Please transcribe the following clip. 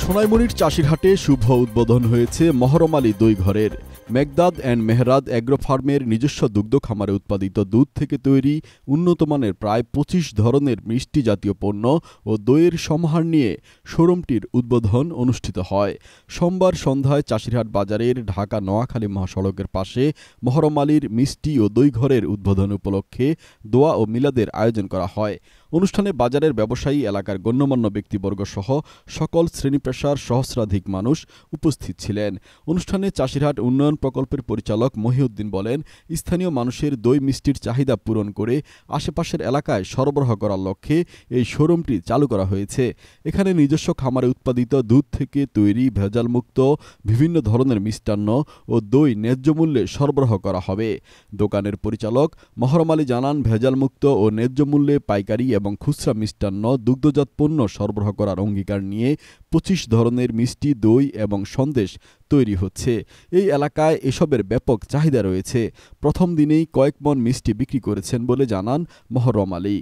সোনাইমুড়ির চাষিরহাটে শুভ উদ্বোধন হয়েছে মহরম আলী দই ঘরের। মেঘদাদ অ্যান্ড মেহরাদ অ্যাগ্রো ফার্মের নিজস্ব দুগ্ধ খামারে উৎপাদিত দুধ থেকে তৈরি উন্নতমানের প্রায় ২৫ ধরনের মিষ্টি জাতীয় পণ্য ও দইয়ের সমাহার নিয়ে শোরুমটির উদ্বোধন অনুষ্ঠিত হয়। সোমবার সন্ধ্যায় চাষিরহাট বাজারের ঢাকা নোয়াখালী মহাসড়কের পাশে মহরম আলীর মিষ্টি ও দই ঘরের উদ্বোধন উপলক্ষে দোয়া ও মিলাদের আয়োজন করা হয়। অনুষ্ঠানে বাজারের ব্যবসায়ী, এলাকার গণ্যমান্য ব্যক্তিবর্গ সহ সকল শ্রেণী পেশার সহস্রাধিক মানুষ উপস্থিত ছিলেন। অনুষ্ঠানে চাষিরহাট উন্নয়ন প্রকল্পের পরিচালক মহিউদ্দিন বলেন, স্থানীয় মানুষের দই মিষ্টির চাহিদা পূরণ করে আশেপাশের এলাকায় সরবরাহ করার লক্ষ্যে এই শোরুমটি চালু করা হয়েছে। এখানে নিজস্ব খামারে উৎপাদিত দুধ থেকে তৈরি ভেজালমুক্ত বিভিন্ন ধরনের মিষ্টান্ন ও দই ন্যায্য মূল্যে সরবরাহ করা হবে। দোকানের পরিচালক মহরম আলী জানান, ভেজালমুক্ত ও ন্যায্য মূল্যে পাইকারি এবং খুচরা মিষ্টান্ন, দুগ্ধজাত পণ্য সরবরাহ করার অঙ্গীকার নিয়ে ২৫ ধরনের মিষ্টি, দই এবং সন্দেশ তৈরি হচ্ছে। এই এলাকায় এসবের ব্যাপক চাহিদা রয়েছে। প্রথম দিনেই কয়েক মণ মিষ্টি বিক্রি করেছেন বলে জানান মহরম আলী।